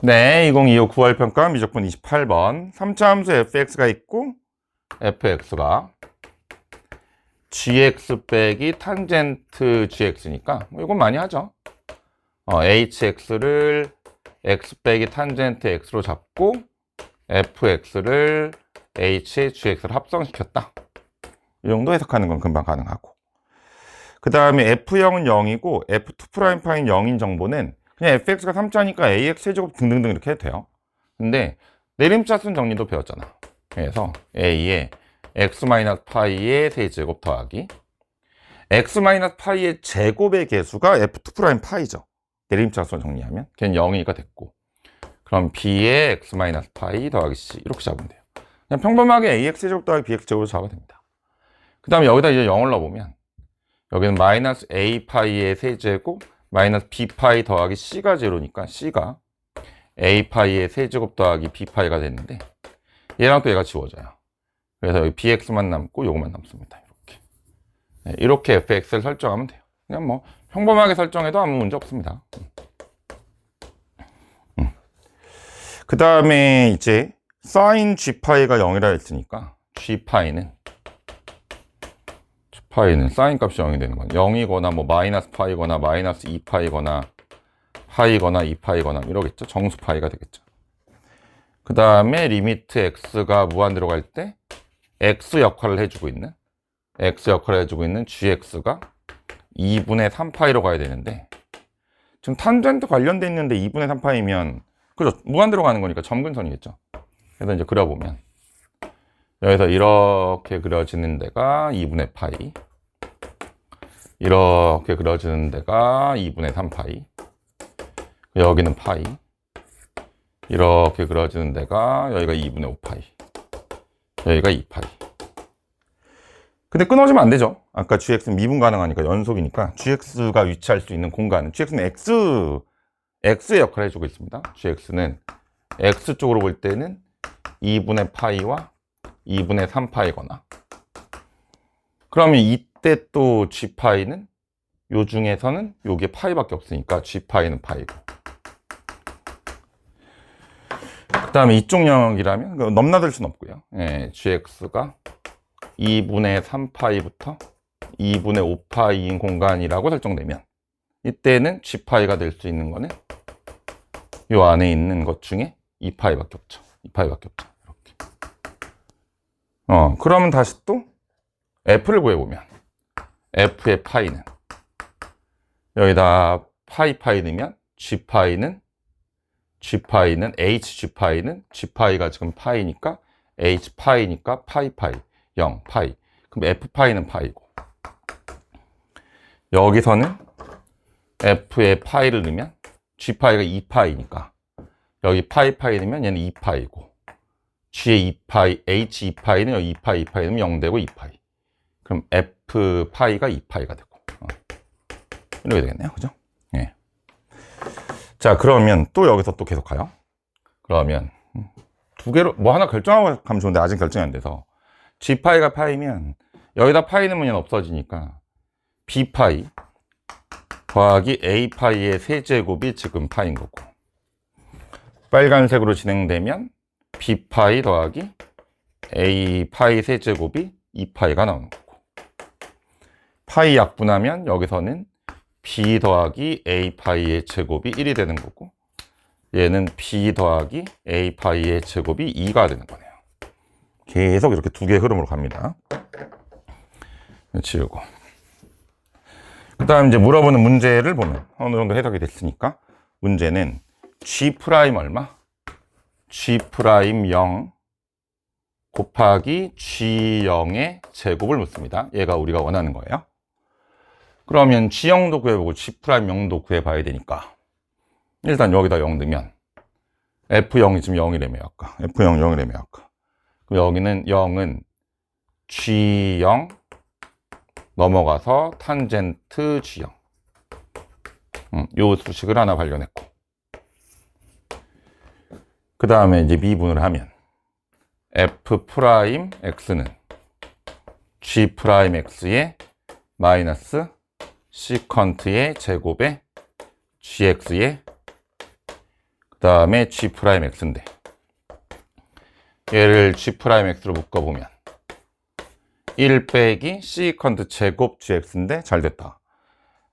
네, 2025 9월평가 미적분 28번 3차 함수 fx가 있고 fx가 gx 빼기 탄젠트 gx니까 이건 많이 하죠. hx를 x 빼기 탄젠트 x로 잡고 fx를 h의 gx를 합성시켰다. 이 정도 해석하는 건 금방 가능하고, 그 다음에 f0은 0이고 f2'파인 0인 정보는 그냥 fx가 3자니까 ax 세제곱 등등등 이렇게 해도 돼요. 근데 내림차순 정리도 배웠잖아. 그래서 a에 x-파이의 세제곱 더하기 x-파이의 제곱의 개수가 f2' 파이죠. 내림차순 정리하면 걔는 0이니까 됐고, 그럼 b의 x-파이 더하기 c 이렇게 잡으면 돼요. 그냥 평범하게 ax 세제곱 더하기 bx 제곱으로 잡아도 됩니다. 그 다음에 여기다 이제 0을 넣어보면 여기는 마이너스 a 파이의 세제곱 마이너스 b 파이 더하기 c가 제로니까 c가 a 파이의 세제곱 더하기 b 파이가 됐는데, 얘랑 또 얘가 지워져요. 그래서 여기 bx만 남고 요것만 남습니다. 이렇게. 네, 이렇게 fx를 설정하면 돼요. 그냥 뭐 평범하게 설정해도 아무 문제 없습니다. 그 다음에 이제 sin g 파이가 0이라 했으니까 g 파이는 사인 값이 0이 되는 건 0이거나 뭐 마이너스 파이거나 마이너스 2파이거나 파이거나 2파이거나 이러겠죠. 정수 파이가 되겠죠. 그 다음에 리미트 x가 무한대로 갈 때 x 역할을 해주고 있는 gx가 2분의 3파이로 가야 되는데, 지금 탄젠트 관련돼 있는데 2분의 3파이면 그죠? 무한대로 가는 거니까 점근선이겠죠. 그래서 이제 그려보면 여기서 이렇게 그려지는 데가 2분의 파이, 이렇게 그려지는 데가 2분의 3파이, 여기는 파이, 이렇게 그려지는 데가 여기가 2분의 5파이, 여기가 2파이. 근데 끊어지면 안 되죠. 아까 gx는 미분 가능하니까 연속이니까 gx가 위치할 수 있는 공간은, gx는 x의 역할을 해주고 있습니다. gx는 x 쪽으로 볼 때는 2분의 파이와 2분의 3파이거나, 그러면 이때 또 g파이는 요 중에서는 요게 파이밖에 없으니까 g파이는 파이고, 그 다음에 이쪽 영역이라면 넘나들 수는 없고요. 예, gx가 2분의 3파이부터 2분의 5파이인 공간이라고 설정되면 이때는 g파이가 될 수 있는 거는 요 안에 있는 것 중에 2파이밖에 없죠. 2파이밖에 없죠. 그러면 다시 또 f를 구해보면 f의 파이는 여기다 파이 넣으면 g파이는 g파이가 지금 파이니까 h파이니까 파이 0 파이. 그럼 f파이는 파이고, 여기서는 f의 파이를 넣으면 g파이가 2파이니까 여기 파이 넣으면 얘는 2파이고, g의 2파이, h 2파이는 여기 2파이 넣으면 0 되고 2파이. 그럼 f파이가 2파이가 되고, 이렇게 되겠네요. 그죠? 예. 자, 그러면 또 여기서 또 계속 가요. 그러면 두 개로 뭐 하나 결정하고 가면 좋은데 아직 결정이 안 돼서, g파이가 파이면 여기다 파이 넣으면 얘는 없어지니까 b파이 더하기 a파이의 세제곱이 지금 파인 거고, 빨간색으로 진행되면 b파이 더하기 a파이 세제곱이 2파이가 나오는 거고, 파이 약분하면 여기서는 b 더하기 a파이의 제곱이 1이 되는 거고, 얘는 b 더하기 a파이의 제곱이 2가 되는 거네요. 계속 이렇게 두 개의 흐름으로 갑니다. 지우고, 그 다음 이제 물어보는 문제를 보면 어느 정도 해석이 됐으니까, 문제는 g' 얼마? g' 0 곱하기 g0의 제곱을 묻습니다. 얘가 우리가 원하는 거예요. 그러면 g0도 구해보고 g'0도 구해봐야 되니까 일단 여기다 0 넣으면 f0이 지금 0이라며 아까 f0 0이라며 아까, 그럼 여기는 0은 g0 넘어가서 탄젠트 g0, 요 수식을 하나 발견했고, 그 다음에 이제 미분을 하면 f'x는 g'x의 마이너스 시컨트의 제곱에 gx의, 그 다음에 G'X인데 얘를 G'X로 묶어보면 1 빼기 시컨트 제곱 Gx인데 잘 됐다.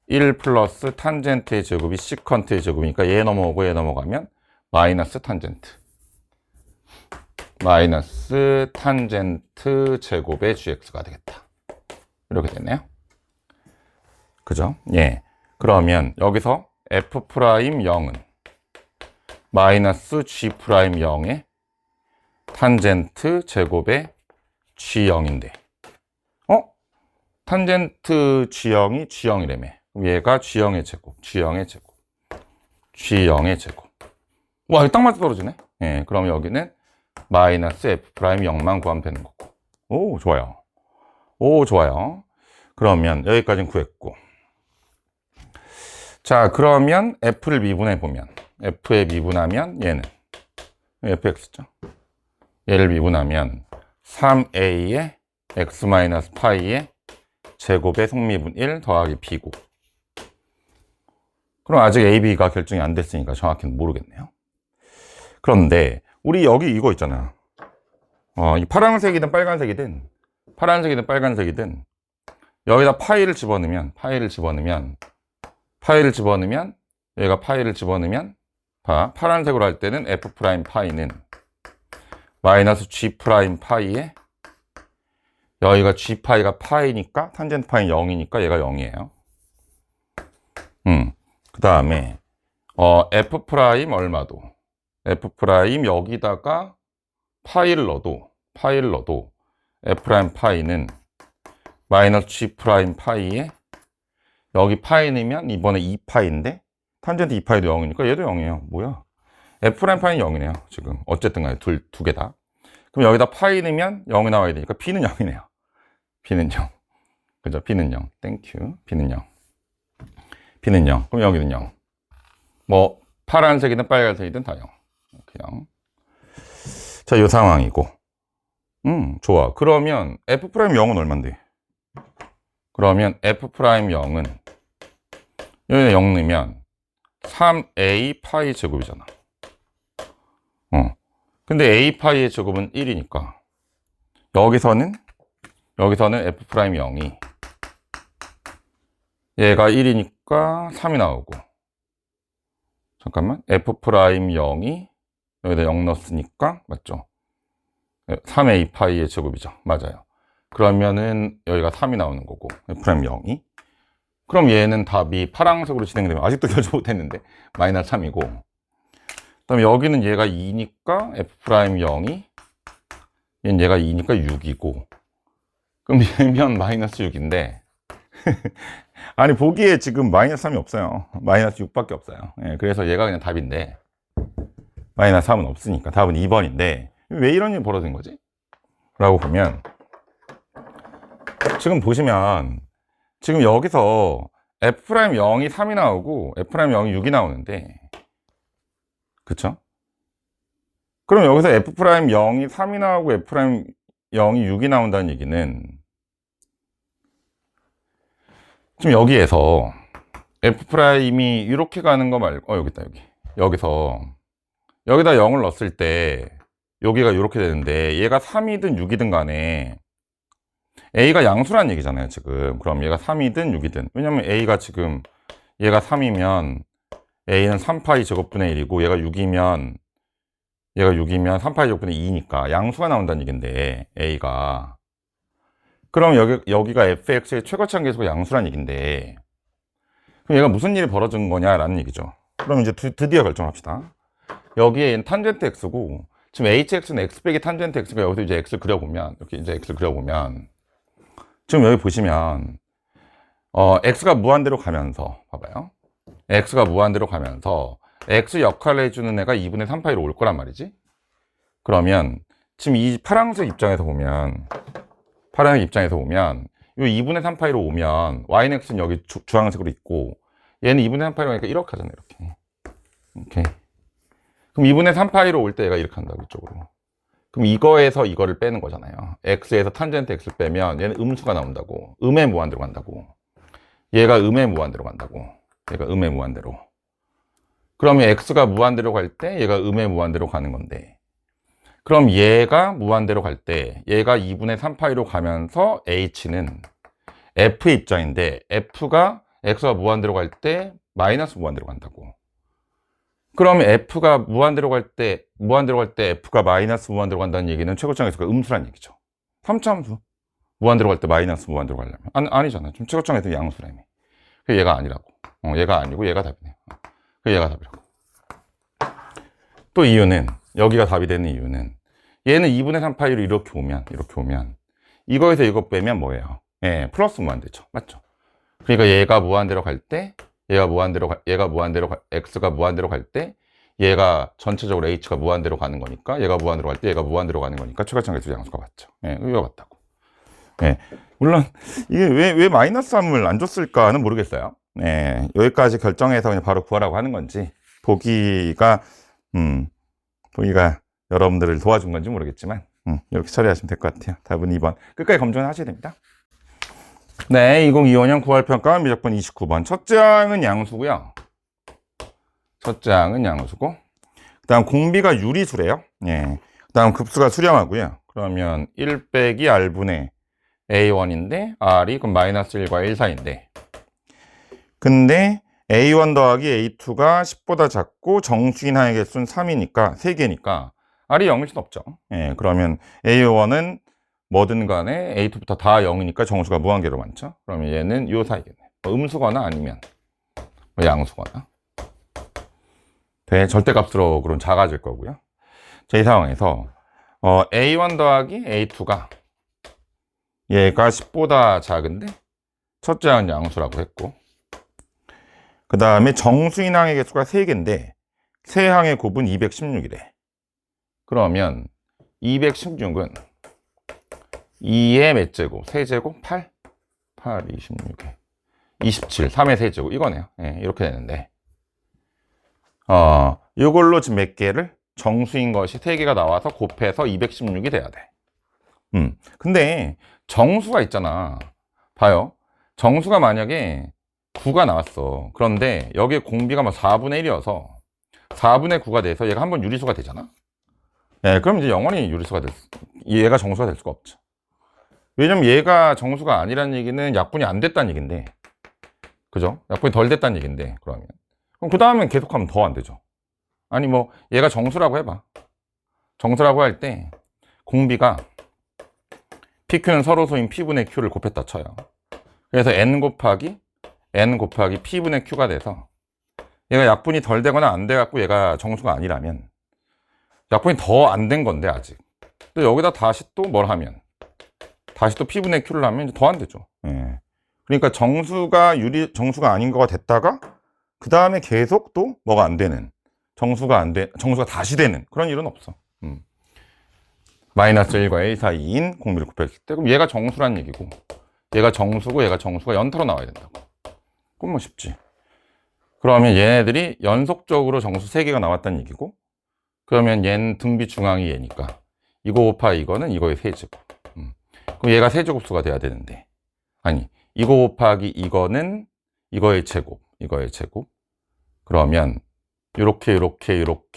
1 플러스 탄젠트의 제곱이 시컨트의 제곱이니까 얘 넘어오고 얘 넘어가면 마이너스 탄젠트. 마이너스 탄젠트 제곱의 Gx가 되겠다. 이렇게 됐네요. 그죠? 예. 그러면 여기서 F'0은 마이너스 G'0의 탄젠트 제곱의 G0인데 탄젠트 G0이 G0이라며. 얘가 G0의 제곱, G0의 제곱, G0의 제곱. 와, 이거 딱 맞아 떨어지네. 예, 그럼 여기는 마이너스 F'0만 구하면 되는 거고. 오, 좋아요. 오, 좋아요. 그러면 여기까지는 구했고. 자, 그러면 F를 미분해 보면, F에 미분하면 얘는 fx죠. 얘를 미분하면 3a의 x-파이의 제곱의 속미분 1 더하기 b고. 그럼 아직 a, b가 결정이 안 됐으니까 정확히는 모르겠네요. 그런데 우리 여기 이거 있잖아요. 이 파란색이든 빨간색이든 여기다 파이를 집어넣으면 얘가 파이를 집어넣으면 파란색으로 할 때는 F'파이는 마이너스 G'파이에 여기가 G파이가 파이니까 탄젠트 파이는 0이니까 얘가 0이에요. 그 다음에 F' 얼마도 F' 여기다가 파이를 넣어도 F' 파이는 마이너스 G'파이에 여기 파이 넣으면 이번에 2파이인데 탄젠트 2파이도 0이니까 얘도 0이에요. 뭐야? F'파이는 0이네요. 지금 어쨌든 간에 두 개 다. 그럼 여기다 파이 넣으면 0이 나와야 되니까 B는 0이네요. B는 0. 그죠? B는 0. 땡큐. B는 0. B는 0. 그럼 여기는 0. 뭐 파란색이든 빨간색이든 다 0. 그냥. 자, 이 상황이고. 좋아. 그러면 F'0은 얼만데? 그러면 F'0은 여기다 0 넣으면 3a 파이 제곱이잖아. 근데 a 파이의 제곱은 1이니까 여기서는 F'0이 얘가 1이니까 3이 나오고, 잠깐만, F'0이 여기다 0 넣었으니까 맞죠? 3a 파이의 제곱이죠. 맞아요. 그러면은 여기가 3이 나오는 거고 F'0이. 그럼 얘는 답이 파란색으로 진행되면 아직도 결정 못했는데 마이너스 3이고, 그 다음에 여기는 얘가 2니까 F'0이 얘가 2니까 6이고, 그럼 얘면 마이너스 6인데 아니 보기에 지금 마이너스 3이 없어요. 마이너스 6밖에 없어요. 예, 그래서 얘가 그냥 답인데 마이너스 3은 없으니까 답은 2번인데 왜 이런 일이 벌어진 거지? 라고 보면 지금 보시면 지금 여기서 F'0이 3이 나오고 F'0이 6이 나오는데, 그쵸? 그럼 여기서 F'0이 3이 나오고 F'0이 6이 나온다는 얘기는 지금 여기에서 F'이 이렇게 가는 거 말고 여기 있다. 여기서 여기다 0을 넣었을 때 여기가 이렇게 되는데 얘가 3이든 6이든 간에 A가 양수란 얘기잖아요 지금. 그럼 얘가 3이든 6이든, 왜냐면 A가 지금 얘가 3이면 A는 3파이 제곱분의 1이고 얘가 6이면 3파이 제곱분의 2니까 양수가 나온다는 얘긴데 A가, 그럼 여기가 fx의 최고차항 계수가 양수란 얘긴데 그럼 얘가 무슨 일이 벌어진 거냐라는 얘기죠. 그럼 이제 드디어 결정합시다. 여기에 탄젠트 x고 지금 hx는 x 빼기 탄젠트 x가 여기서 이제 x를 그려보면 이렇게 이제 x를 그려보면 지금 여기 보시면 x가 무한대로 가면서 봐봐요. x가 무한대로 가면서 x 역할을 해주는 애가 2분의 3파이로 올 거란 말이지. 그러면 지금 이 파란색 입장에서 보면 이 2분의 3파이로 오면 yx는 여기 주황색으로 있고 얘는 2분의 3파이로 가니까 이렇게 하잖아요. 이렇게. 그럼 2분의 3파이로 올 때 얘가 이렇게 한다고 이쪽으로. 그럼 이거에서 이거를 빼는 거잖아요. x에서 탄젠트 x를 빼면 얘는 음수가 나온다고. 음의 무한대로 간다고. 얘가 음의 무한대로 간다고. 얘가 음의 무한대로. 그러면 x가 무한대로 갈 때 얘가 음의 무한대로 가는 건데, 그럼 얘가 무한대로 갈 때 얘가 2분의 3파이로 가면서 h는 f의 입장인데, f가 x가 무한대로 갈 때 마이너스 무한대로 간다고. 그러면 f가 무한대로 갈 때 f가 마이너스 무한대로 간다는 얘기는 최고점에서가 음수란 얘기죠. 3차 함수. 무한대로 갈 때 마이너스 무한대로 가려면 아니잖아. 지금 최고점에서 양수라며. 그 얘가 아니라고. 얘가 아니고 얘가 답이네. 그 얘가 답이라고. 또 이유는, 여기가 답이 되는 이유는, 얘는 2분의 3파이로 이렇게 오면 이거에서 이거 빼면 뭐예요? 예, 플러스 무한대죠. 맞죠? 그러니까 얘가 무한대로 갈 때 x가 무한대로 갈 때 얘가 전체적으로 h가 무한대로 가는 거니까, 얘가 무한대로 갈 때 얘가 무한대로 가는 거니까 최고점에서 양수가 맞죠. 예, 이거 맞다고. 예, 물론 이게 왜 마이너스 3을 안 줬을까는 모르겠어요. 예, 여기까지 결정해서 그냥 바로 구하라고 하는 건지, 보기가 여러분들을 도와준 건지 모르겠지만, 이렇게 처리하시면 될 것 같아요. 답은 2번. 끝까지 검증을 하셔야 됩니다. 네, 2025년 9월 평가 미적분 29번. 첫째 항은 양수고요. 첫째 항은 양수고, 그 다음 공비가 유리수래요. 예. 그 다음 급수가 수렴하고요. 그러면 1 빼기 r분의 a1인데, r이 그럼 마이너스 1과 1 사이인데, 근데 a1 더하기 a2가 10보다 작고 정수인 항의 개수는 3이니까, 3개니까 r이 0일 순 없죠. 예, 그러면 a1은 뭐든 간에 a2부터 다 0이니까 정수가 무한계로 많죠. 그러면 얘는 요 사이겠네. 음수거나 아니면 양수거나. 절대값으로 그럼 작아질 거고요. 자, 이 상황에서 a1 더하기 a2가 얘가 10보다 작은데 첫째 항은 양수라고 했고, 그 다음에 정수인 항의 개수가 3개인데 세 항의 곱은 216이래. 그러면 216은 2의 몇 제곱? 세제곱? 8? 8, 26에 27, 3의 세제곱 이거네요. 예, 이렇게 되는데, 이걸로 지금 몇 개를 정수인 것이 3개가 나와서 곱해서 216이 돼야 돼. 근데 정수가 있잖아. 봐요. 정수가 만약에 9가 나왔어. 그런데 여기에 공비가 막 4분의 1이어서 4분의 9가 돼서 얘가 한번 유리수가 되잖아. 예, 그럼 이제 영원히 유리수가 얘가 정수가 될 수가 없죠. 왜냐면 얘가 정수가 아니라는 얘기는 약분이 안 됐다는 얘긴데, 그죠? 약분이 덜 됐다는 얘긴데, 그럼 그 다음엔 계속하면 더 안 되죠. 아니 뭐 얘가 정수라고 해봐. 정수라고 할 때 공비가 PQ는 서로소인 P분의 Q를 곱했다 쳐요. 그래서 N 곱하기 P분의 Q가 돼서, 얘가 약분이 덜 되거나 안 돼갖고 얘가 정수가 아니라면 약분이 더 안 된 건데 아직. 또 여기다 다시 또 뭘 하면, 다시 또 P분의 Q를 하면 더 안 되죠. 예. 그러니까 정수가 아닌 거가 됐다가 그 다음에 계속 또 뭐가 안 되는, 정수가 다시 되는 그런 일은 없어. 마이너스 1과 1 사이인 공비를 곱했을 때, 그럼 얘가 정수란 얘기고, 얘가 정수가 연타로 나와야 된다고. 그럼 뭐 쉽지. 그러면 얘네들이 연속적으로 정수 3개가 나왔다는 얘기고, 그러면 얘는 등비 중앙이 얘니까 이거 곱하기 이거는 이거의 세제곱. 그럼 얘가 세제곱수가 돼야 되는데, 아니 이거 곱하기 이거는 이거의 제곱. 그러면 이렇게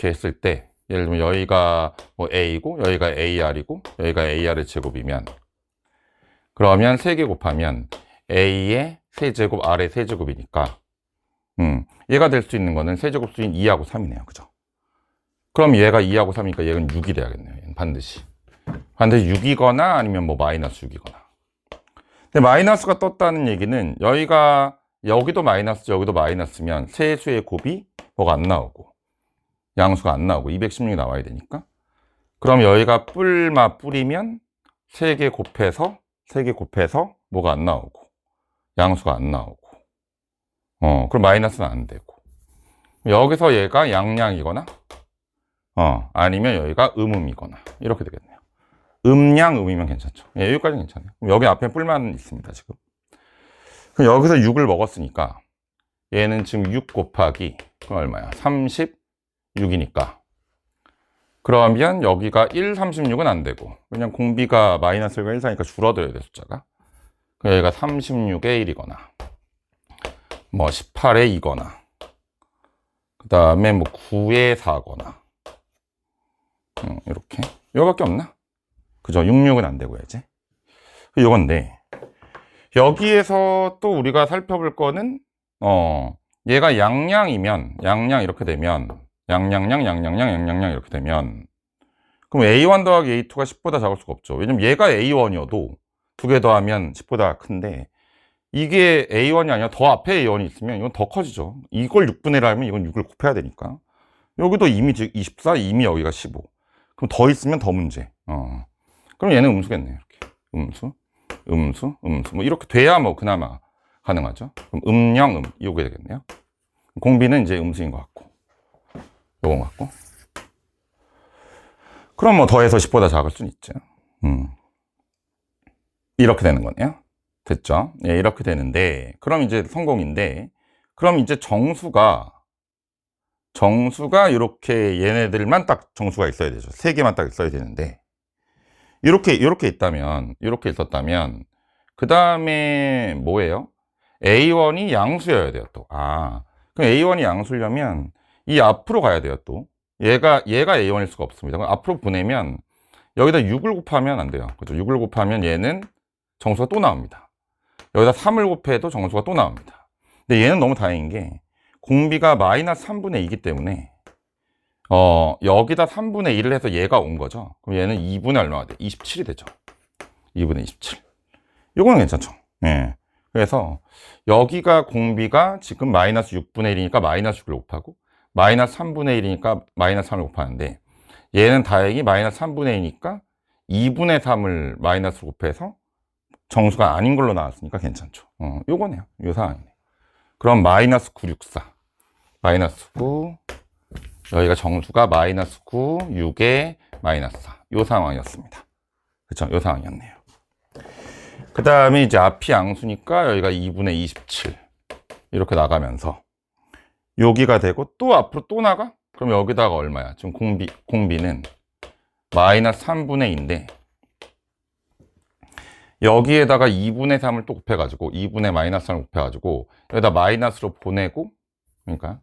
했을 때, 예를 들면 여기가 뭐 a이고 여기가 ar이고 여기가 ar의 제곱이면, 그러면 3개 곱하면 a의 세제곱 r의 세제곱이니까, 얘가 될 수 있는 거는 세제곱수인 2하고 3이네요. 그죠? 그럼 얘가 2하고 3이니까 얘는 6이 돼야겠네요. 얘는 반드시 6이거나 아니면 뭐 마이너스 6이거나. 근데 마이너스가 떴다는 얘기는 여기도 마이너스, 여기도 마이너스면 세수의 곱이 뭐가 안 나오고 양수가 안 나오고 216이 나와야 되니까, 그럼 여기가 뿌리면 3개 곱해서 뭐가 안 나오고 양수가 안 나오고, 그럼 마이너스는 안 되고, 여기서 얘가 양양이거나 아니면 여기가 음음이거나 이렇게 되겠네요. 음양음이면 괜찮죠. 예, 여기까지는 괜찮아요. 여기 앞에 뿔만 있습니다 지금. 그럼 여기서 6을 먹었으니까 얘는 지금 6 곱하기 그럼 얼마야? 36이니까, 그러면 여기가 36은 안 되고, 왜냐면 공비가 마이너스 1과 1 사이니까 줄어들어야 돼, 숫자가. 여기가 36의 1이거나 뭐 18의 2거나, 그 그 다음에 뭐 9에 4거나 이렇게 이거밖에 없나? 그죠? 66은 안 되고요 이제 이건데 여기에서 또 우리가 살펴볼 거는 얘가 양양이면 양양 이렇게 되면 양양양 이렇게 되면 그럼 A1 더하기 A2가 10보다 작을 수가 없죠. 왜냐면 얘가 A1이어도 두 개 더하면 10보다 큰데 이게 A1이 아니라 더 앞에 A1이 있으면 이건 더 커지죠. 이걸 6분의 1 하면 이건 6을 곱해야 되니까 여기도 이미 24, 이미 여기가 15. 그럼 더 있으면 더 문제. 그럼 얘는 음수겠네요. 이렇게 음수 뭐 이렇게 돼야 뭐 그나마 가능하죠. 그럼 음영 이게 되겠네요. 공비는 이제 음수인 것 같고 요건 같고 그럼 뭐 더해서 10보다 작을 수는 있죠. 이렇게 되는 거네요. 됐죠? 예, 이렇게 되는데 그럼 이제 성공인데 그럼 이제 정수가 이렇게 얘네들만 딱 정수가 있어야 되죠. 세 개만 딱 있어야 되는데 이렇게 이렇게 있었다면 그 다음에 뭐예요? A1이 양수여야 돼요 또. 그럼 A1이 양수려면 이 앞으로 가야 돼요 또. 얘가 A1일 수가 없습니다. 그럼 앞으로 보내면 여기다 6을 곱하면 안 돼요. 그죠? 6을 곱하면 얘는 정수가 또 나옵니다. 여기다 3을 곱해도 정수가 또 나옵니다. 근데 얘는 너무 다행인 게 공비가 마이너스 3분의 2이기 때문에 여기다 3분의 1을 해서 얘가 온 거죠. 그럼 얘는 2분의 얼마가 돼? 27이 되죠. 2분의 27. 요거는 괜찮죠. 예. 그래서 여기가 공비가 지금 마이너스 6분의 1이니까 마이너스 6을 곱하고 마이너스 3분의 1이니까 마이너스 3을 곱하는데 얘는 다행히 마이너스 3분의 2니까 2분의 3을 마이너스로 곱해서 정수가 아닌 걸로 나왔으니까 괜찮죠. 요거네요. 요 상황이네요. 그럼 마이너스 964 마이너스 9 여기가 정수가 마이너스 9 6에 마이너스 4 요 상황이었습니다. 그쵸? 요 상황이었네요. 그 다음에 이제 앞이 양수니까 여기가 2분의 27 이렇게 나가면서 여기가 되고 또 앞으로 또 나가? 그럼 여기다가 얼마야? 지금 공비는 마이너스 3분의 2인데 여기에다가 2분의 3을 또 곱해가지고 2분의 마이너스 3을 곱해가지고 여기다 마이너스로 보내고 그러니까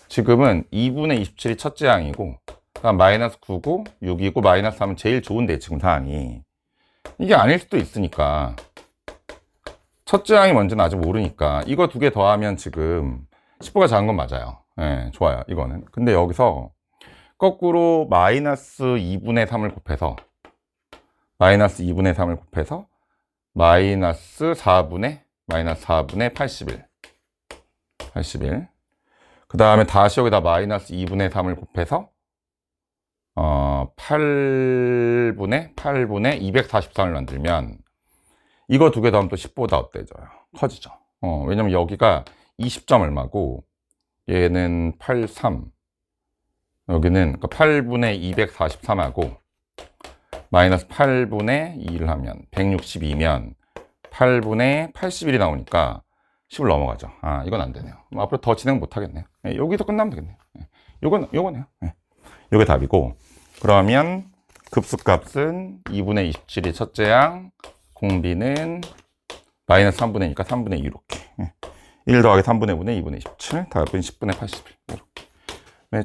지금은 2분의 27이 첫째 항이고 그다음 마이너스 9고 6이고 마이너스 3은 제일 좋은데 지금 상황이 이게 아닐 수도 있으니까 첫째 항이 뭔지는 아직 모르니까 이거 두 개 더하면 지금 10보다 작은 건 맞아요. 네, 좋아요 이거는. 근데 여기서 거꾸로 마이너스 2분의 3을 곱해서 마이너스 2분의 3을 곱해서 마이너스 4분의 81 그 다음에 다시 여기다 마이너스 2분의 3을 곱해서 8분의 243을 만들면 이거 두 개 더하면 또 10보다 어때져요? 커지죠. 왜냐면 여기가 20점 얼마고 얘는 83 여기는 그러니까 8분의 243하고 마이너스 8분의 2를 하면 162면 8분의 81이 나오니까 10을 넘어가죠. 이건 안 되네요. 앞으로 더 진행 못 하겠네요. 여기서 끝나면 되겠네요. 요거네요. 요게 답이고 그러면 급수값은 2분의 27이 첫째 항 공비는 마이너스 3분의 2니까 3분의 2 이렇게 1 더하기 3분의 5는 2분의 27 답은 10분의 81 이렇게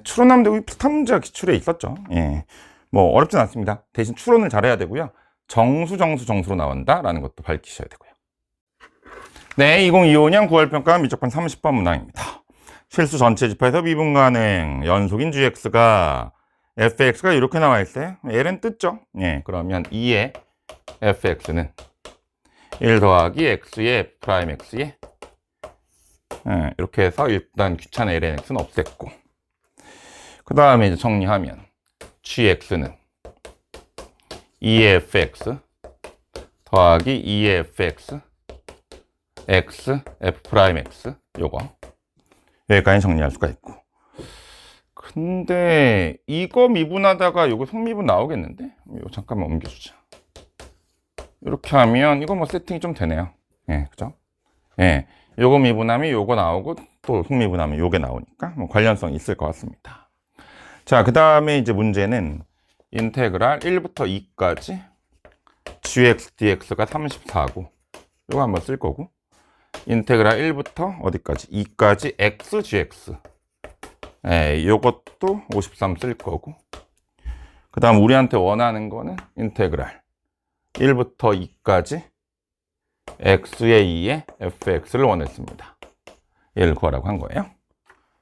추론하면 되고 비슷한 문제가 기출에 있었죠. 뭐 어렵진 않습니다. 대신 추론을 잘해야 되고요. 정수로 나온다라는 것도 밝히셔야 되고요. 네, 2025년 9월평가 미적분 30번 문항입니다. 실수 전체 집합에서 미분 가능 연속인 gx가 fx가 이렇게 나와 있어요. L은 뜯죠. 그러면 2의 fx는 1 더하기 x의 f 프라임 x의 이렇게 해서 일단 귀찮은 ln x는 없앴고 그 다음에 이제 정리하면 gx는 2의 fx 더하기 2의 fx x f 프라임 x 요거 여기까지 정리할 수가 있고 근데 이거 미분하다가 요거 속미분 나오겠는데 이거 잠깐만 옮겨주자. 이렇게 하면 이거 뭐 세팅이 좀 되네요. 그죠? 요거 미분하면 요거 나오고 또 속미분하면 요게 나오니까 뭐 관련성이 있을 것 같습니다. 자, 그 다음에 이제 문제는 인테그랄 1부터 2까지 gx dx가 34고 요거 한번 쓸 거고 인테그랄 1부터 어디까지 2까지 x gx 요것도 53 쓸 거고. 그 다음 우리한테 원하는 거는 인테그랄 1부터 2까지 x의 2에 fx를 원했습니다. 얘를 구하라고 한 거예요.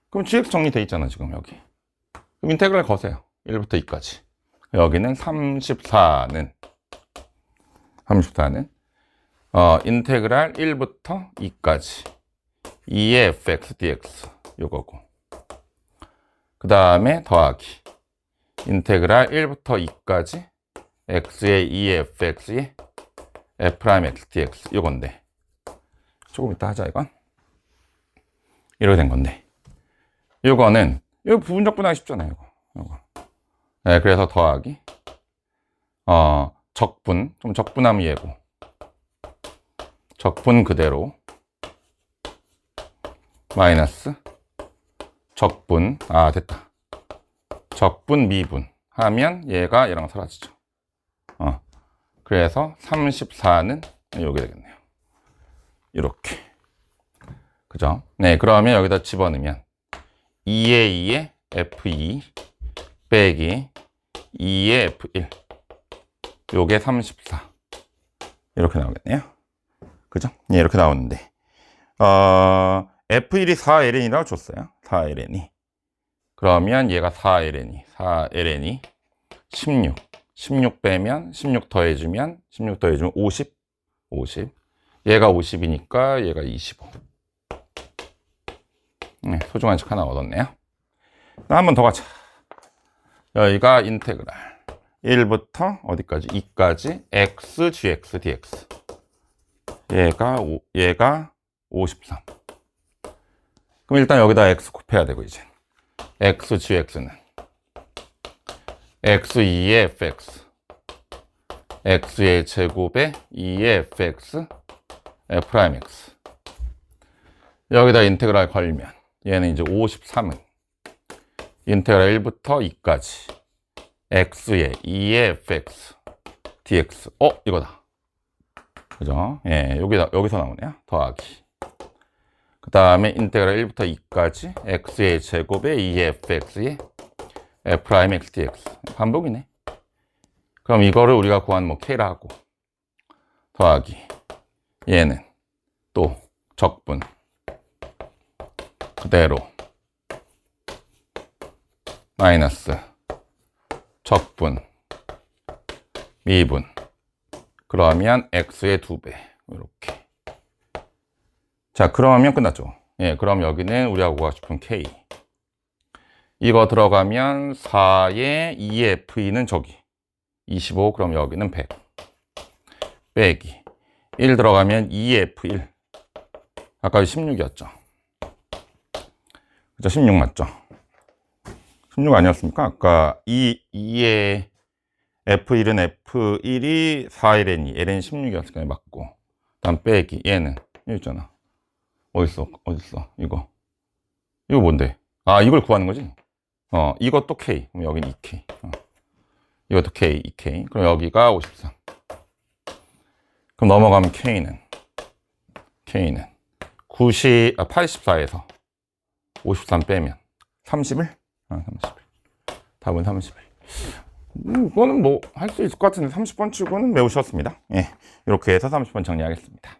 그럼 gx 정리돼 있잖아, 지금 여기. 그럼 인테그랄 거세요. 1부터 2까지. 여기는 34는 인테그랄 1부터 2까지 2의 fx dx 요거고. 그 다음에 더하기 인테그랄 1부터 2까지 x의 2의 fx의 f'x dx 요건데, 조금 이따 하자. 이건 이렇게 된 건데, 요거는 이거 부분적 분하기 쉽잖아요. 요거. 네, 그래서 더하기 적분, 좀 적분하면 얘고, 적분 그대로 마이너스 적분, 됐다. 적분 미분 하면 얘가 얘랑 사라지죠. 그래서 34는 요게 되겠네요. 이렇게. 그죠? 네, 그러면 여기다 집어넣으면 2의 2의 F2 빼기 2의 F1 요게 34 이렇게 나오겠네요. 그죠? 네, 이렇게 나오는데 F1이 4ln이라고 줬어요. 4ln이. 그러면 얘가 4ln이 16 빼면 16 더해주면 50 얘가 50이니까 얘가 25. 네, 소중한 식 하나 얻었네요. 한 번 더 가자. 여기가 인테그랄 1부터 어디까지? 2까지 x gx dx 얘가 53. 그럼 일단 여기다 x 곱해야 되고, 이제 x gx는 x2의 fx x의 제곱에 2의 fx f'x 여기다 인테그랄 걸면 얘는 이제 53은 인테그랄 1부터 2까지 x의 2의 fx dx 이거다. 그죠? 예, 여기서 나오네요. 더하기. 그 다음에 인테그랄 1부터 2까지 x의 제곱에 2의 fx의 f'x dx 반복이네. 그럼 이거를 우리가 구한 k라 하고, 더하기 얘는 또 적분 그대로 마이너스 적분 미분 그러면 x의 2배 이렇게. 자, 그러면 끝났죠. 예, 그럼 여기는 우리가 구하고 싶은 k 이거 들어가면 4의 2의 f는 저기 25, 그럼 여기는 100 빼기 1 들어가면 2의 f1 아까 16이었죠. 그죠? 16 맞죠? 16 아니었습니까? 아까 2의 F1은 F1이 4ln이 ln이 16이었으니까 맞고, 다음 빼기 얘는 여기 있잖아. 어딨어? 이거 뭔데? 이걸 구하는 거지? 이것도 K. 그럼 여기는 2K. 이것도 K, 2K. 그럼 여기가 53. 그럼 넘어가면 K는 84에서 53 빼면 31? 31. 답은 31. 이거는 뭐 할 수 있을 것 같은데 30번 치고는 매우 쉬웠습니다. 예, 이렇게 해서 30번 정리하겠습니다.